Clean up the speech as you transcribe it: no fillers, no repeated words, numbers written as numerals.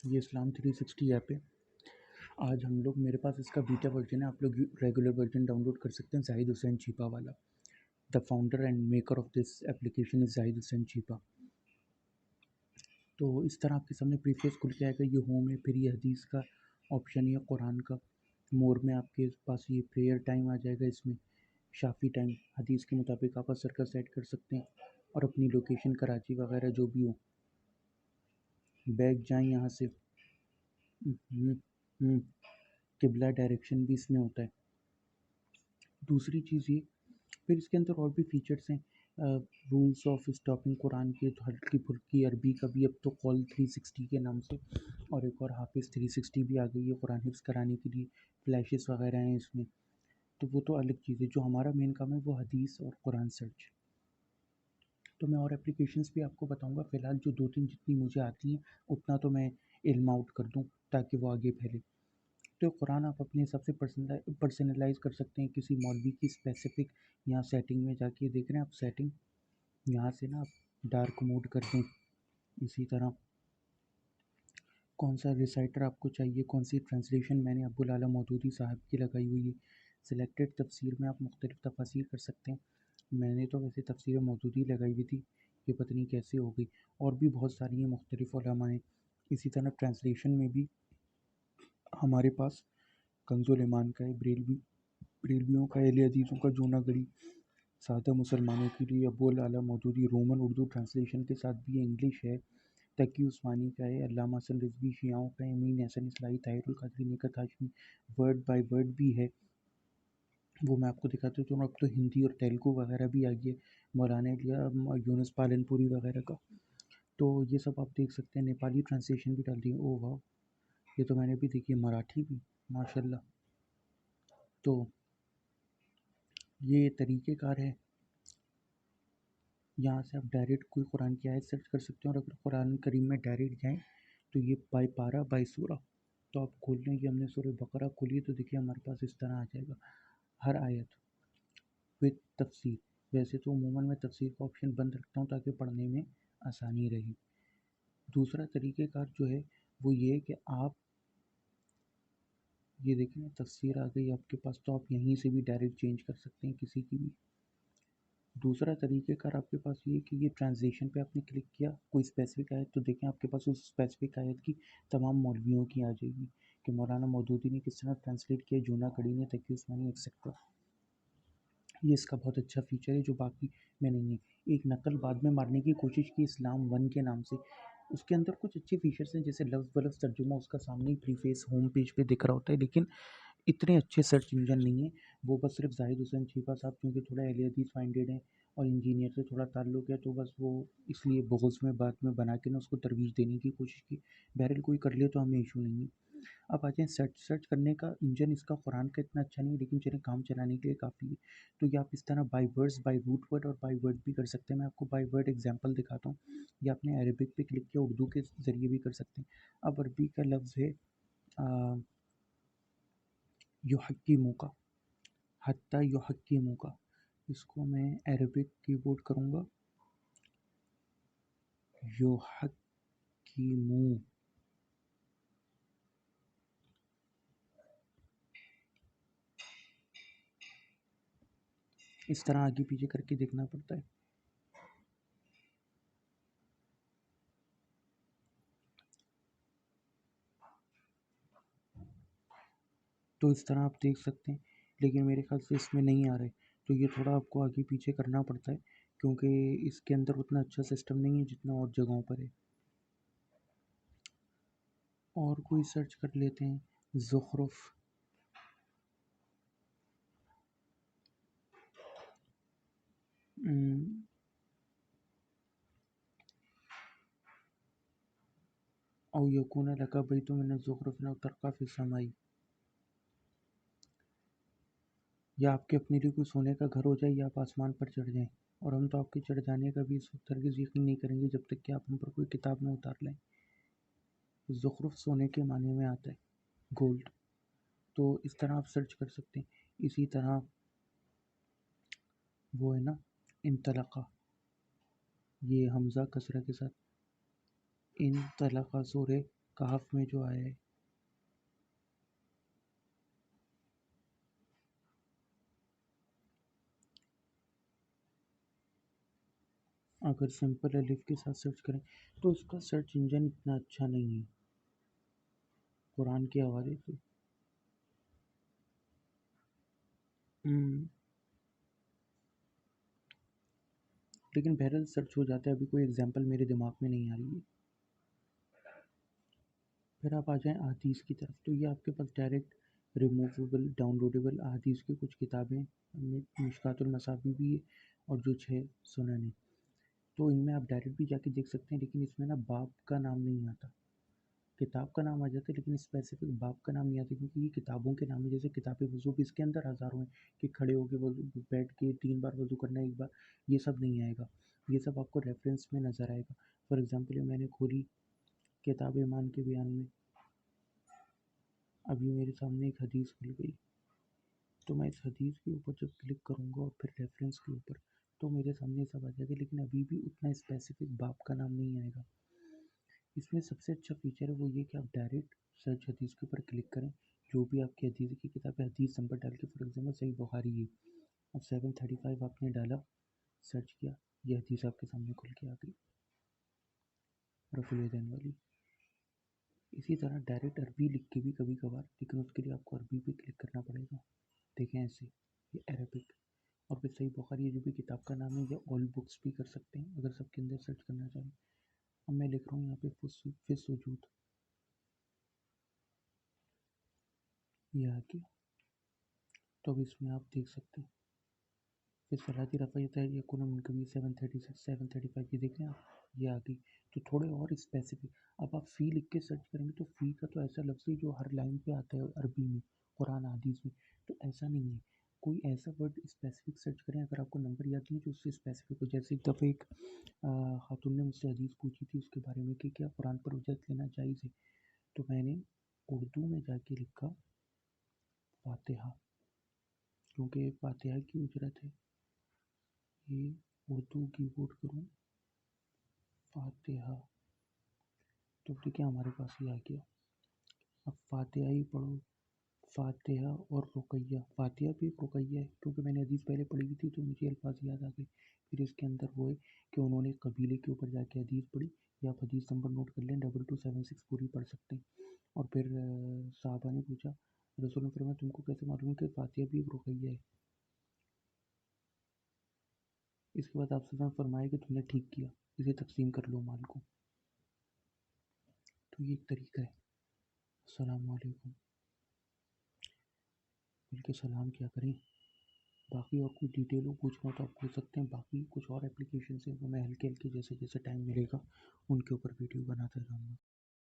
ये इस्लाम 360 ऐप है। आज हम लोग मेरे पास इसका बीटा वर्जन है, आप लोग रेगुलर वर्जन डाउनलोड कर सकते हैं। जाहिद हुसैन चीपा वाला। The founder and maker of this application is Zahid Hussain Chipa. तो इस तरह आपके सामने प्रीफेस खुल के आएगा। ये होम है, फिर ये हदीस का ऑप्शन है, कुरान का। मोर में आपके पास ये प्रेयर टाइम आ जाएगा। इसमें शाफ़ी टाइम हदीस के मुताबिक आप असर का सेट कर सकते हैं, और अपनी लोकेशन कराची वगैरह जो भी हो। बैक जाएँ यहाँ से। हम्म, हम्म, किबला डायरेक्शन भी इसमें होता है। दूसरी चीज़ ये, फिर इसके अंदर और भी फीचर्स हैं। रूल्स ऑफ स्टॉपिंग कुरान के, तो हल्की फुल्की अरबी का भी अब तो कॉल 360 के नाम से, और एक और हाफिज़ 360 भी आ गई है कुरान हिफ्ज़ कराने के लिए। फ्लैशेस वगैरह हैं इसमें। तो वो तो अलग चीज़ है। जो हमारा मेन काम है वो हदीस और कुरान सर्च। तो मैं और एप्लीकेशंस भी आपको बताऊंगा। फ़िलहाल जो दो तीन जितनी मुझे आती हैं उतना तो मैं इल्म आउट कर दूं, ताकि वो आगे फैले। तो कुरान आप अपने हिसाब से पर्सनलाइज़ कर सकते हैं किसी मौलवी की स्पेसिफ़िक। यहाँ सेटिंग में जाके देख रहे हैं आप सेटिंग, यहाँ से ना आप डार्क मोड कर दें। इसी तरह कौन सा रिसाइटर आपको चाहिए, कौन सी ट्रांसलेशन, मैंने अब्दुल आला मौदूदी साहब की लगाई हुई है। सिलेक्टेड तफसीर में आप मुख्तलिफ़ तफासीर कर सकते हैं। मैंने तो वैसे तफसीर मौदूदी लगाई हुई थी, ये पता नहीं कैसे हो गई। और भी बहुत सारी हैं, मुख्तलिफ़ उलमा हैं। इसी तरह ट्रांसलेशन में भी हमारे पास कंजुल ईमान का है, ब्रेलवियों का, अहले हदीसों का जूनागढ़ी, सादा मुसलमानों के लिए अबुल आला मौदूदी, रोमन उर्दू ट्रांसलेशन के साथ भी इंग्लिश है। तकी उस्मानी का है, अल्लामा हसन रिजवी शियाओं का है, Amin Hasan Islahi, Tahirul Qadri, Nighat Hashmi, word by word भी है। वो मैं आपको दिखाता हूँ। तो अब तो हिंदी और तेलुगु वगैरह भी आ गई है, मौलाना यूनुस पालनपुरी वगैरह का। तो ये सब आप देख सकते हैं। नेपाली ट्रांसलेशन भी डाल दी है। ओह वाह, ये तो मैंने भी देखी है। मराठी भी, माशाल्लाह। तो ये तरीक़ेकार है। यहाँ से आप डायरेक्ट कोई कुरान की आयत सर्च कर सकते हैं, और अगर कुरान करीम में डायरेक्ट जाएँ तो ये बाई पारा बाई सूरा। तो आप खोल लें कि हमने सूरह बकरा खोली है, तो देखिए हमारे पास इस तरह आ जाएगा हर आयत विद तफसीर। वैसे तो अमूमन मैं तफसीर का ऑप्शन बंद रखता हूँ ताकि पढ़ने में आसानी रहे। दूसरा तरीक़ेकार जो है वो ये है कि आप ये देखें ना, तफसीर आ गई आपके पास, तो आप यहीं से भी डायरेक्ट चेंज कर सकते हैं किसी की भी। दूसरा तरीक़ेकार आपके पास ये है कि ये ट्रांसलेशन पे आपने क्लिक किया कोई स्पेसिफ़िक आयत, तो देखें आपके पास उस स्पेसिफ़िक आयत की तमाम मौलवियों की आ जाएगी, कि मौलाना मौदूदी ने किस तरह ट्रांसलेट किया, जूनागढ़ी ने, तकी उस्मानी, एक्सेट्रा। ये इसका बहुत अच्छा फ़ीचर है जो बाकी में नहीं है। एक नकल बाद में मारने की कोशिश की इस्लाम वन के नाम से। उसके अंदर कुछ अच्छे फ़ीचर्स हैं, जैसे लफ्ज़ ब लफ्ज़ तर्जुमा उसका सामने ही प्रीफ़ेस होम पेज पे दिख रहा होता है, लेकिन इतने अच्छे सर्च इंजन नहीं है। वो बस सिर्फ जाहिद हुसैन चीपा साहब क्योंकि थोड़ा अहले हदीस माइंडेड हैं और इंजीनियर से थोड़ा ताल्लुक़ है, तो बस वो इसलिए बग़ज़ में बाद में बना के ना उसको तरवीज देने की कोशिश की। बहरहाल कोई कर ले तो हमें इशू नहीं है। अब आ जाएँ सर्च करने का इंजन इसका कुरान का इतना अच्छा नहीं है, लेकिन चलिए काम चलाने के लिए काफ़ी है। तो ये आप इस तरह by words, by root word और बाय वर्ड भी कर सकते हैं। मैं आपको बाय वर्ड एग्जांपल दिखाता हूँ। या आपने अरबिक पे क्लिक किया, उर्दू के ज़रिए भी कर सकते हैं। अब अरबी का लफ्ज़ है युहक्किमू का, हत्ता युहक्किमू का। इसको मैं अरबिक कीबोर्ड करूँगा, युहक्किमू। इस तरह आगे पीछे करके देखना पड़ता है। तो इस तरह आप देख सकते हैं, लेकिन मेरे ख़्याल से इसमें नहीं आ रहा है। तो ये थोड़ा आपको आगे पीछे करना पड़ता है, क्योंकि इसके अंदर उतना अच्छा सिस्टम नहीं है जितना और जगहों पर है। और कोई सर्च कर लेते हैं, ज़ुख़रुफ़। औ यकून लका बैतुम मिन ज़ुख़रुफ़िन औ तरक़ा फ़िस समाई। या आपके अपने लिए कोई सोने का घर हो जाए, या आप आसमान पर चढ़ जाएँ, और हम तो आपके चढ़ जाने का भी इस वक्त हरगिज़ यकीन नहीं करेंगे जब तक कि आप हम पर कोई किताब न उतार लें। ज़ुख़रुफ़ सोने के माने में आता है, गोल्ड। तो इस तरह आप सर्च कर सकते हैं। इसी तरह वो है ना, इंतलक़ा, ये हमज़ा कसरा के साथ, इंतलक़ा सूरह काफ में जो आया है, अगर सिंपल अलिफ के साथ सर्च करें तो इसका सर्च इंजन इतना अच्छा नहीं है कुरान के हवाले से। लेकिन बहरहाल सर्च हो जाता है, अभी कोई एग्जांपल मेरे दिमाग में नहीं आ रही है। फिर आप आ जाएँ अहादीस की तरफ, तो ये आपके पास डायरेक्ट रिमूवेबल डाउनलोडेबल अहादीस की कुछ किताबें मिशकातुल मसाबी भी है और जो 6 सुनन है, तो इनमें आप डायरेक्ट भी जाके देख सकते हैं। लेकिन इसमें ना बाब का नाम नहीं आता, किताब का नाम आ जाता है लेकिन स्पेसिफिक बाब का नाम नहीं आता, क्योंकि ये किताबों के नाम है। जैसे किताब वज़ू भी इसके अंदर हज़ारों हैं कि खड़े होके वज़ू, बैठ के 3 बार वज़ू करना है, 1 बार, ये सब नहीं आएगा। ये सब आपको रेफ़रेंस में नज़र आएगा। फॉर एग्ज़ाम्पल ये मैंने खोली किताब ईमान के बयान में, अभी मेरे सामने एक हदीस खुल गई, तो मैं इस हदीस के ऊपर जब क्लिक करूँगा और फिर रेफ़रेंस के ऊपर, तो मेरे सामने सब आ जाएगा, लेकिन अभी भी उतना स्पेसिफिक बाब का नाम नहीं आएगा। इसमें सबसे अच्छा फ़ीचर है वो ये कि आप डायरेक्ट सर्च हदीस के ऊपर क्लिक करें, जो भी आपकी हदीस की किताब है, हदीस नंबर डाल के, फॉर एग्ज़ाम्पल सही बुखारी है, अब 735 आपने डाला, सर्च किया, ये हदीस आपके सामने खुल के आ गई, रफ़ुल यदैन वाली। इसी तरह डायरेक्ट अरबी लिख के भी कभी-कभार, लेकिन उसके लिए आपको अरबी पे क्लिक करना पड़ेगा। देखें ऐसे, ये अरबिक, और फिर सही बुखारी जो भी किताब का नाम है, या ऑल बुक्स भी कर सकते हैं अगर सबके अंदर सर्च करना चाहें। अब मैं लिख रहा हूँ यहाँ पे फिस वजूद, ये आ गया। तो अब इसमें आप देख सकते हैं फिर सलाती रफ़ायत है, यकुन मुनकबी 736 735 ये देखें आप, ये आ गई। तो थोड़े और स्पेसिफिक, अब आप फ़ी लिख के सर्च करेंगे तो फ़ी का तो ऐसा लफ्ज़ है जो हर लाइन पे आता है अरबी में, कुरान हदीस में, तो ऐसा नहीं है। कोई ऐसा वर्ड स्पेसिफिक सर्च करें, अगर आपको नंबर याद नहीं है, तो उससे स्पेसिफिक हो। जैसे एक दफ़े एक खातून ने मुझसे हदीस पूछी थी उसके बारे में कि क्या कुरान पर उजरत लेना जायज़ है, तो मैंने उर्दू में जाके लिखा फ़ातिहा, क्योंकि फ़ातिहा की उजरत है। ये उर्दू कीबोर्ड करूँ फ़ातिहा, तो देखिए हमारे पास ये आ गया। अब फ़ातिहा ही पढ़ो, फ़ातिहा और रुक़ैया, फ़ातिहा भी एक रुक़ैया है, क्योंकि मैंने हदीस पहले पढ़ी हुई थी तो मुझे अल्फाज़ याद आ गए। फिर इसके अंदर वो है कि उन्होंने कबीले के ऊपर जाके हदीस पढ़ी, या आप हदीस नंबर नोट कर लें, 2276 पूरी पढ़ सकते हैं। और फिर साहबा ने पूछा, रसूल ने फरमाया तुमको कैसे मालूम है कि फ़ातिहा भी एक रुक़ैया है? इसके बाद आप सल्लल्लाहु अलैहि वसल्लम फरमाया कि तुमने ठीक किया, इसे तक़सीम कर लो माल को। तो ये एक तरीका है। अस्सलाम वालेकुम, बल्कि सलाम क्या करें। बाकी और कोई डिटेल हो पूछना हो तो आप पूछ सकते हैं। बाकी कुछ और एप्लीकेशन है वो मैं हल्के हल्के जैसे जैसे टाइम मिलेगा उनके ऊपर वीडियो बनाता रहूँगा।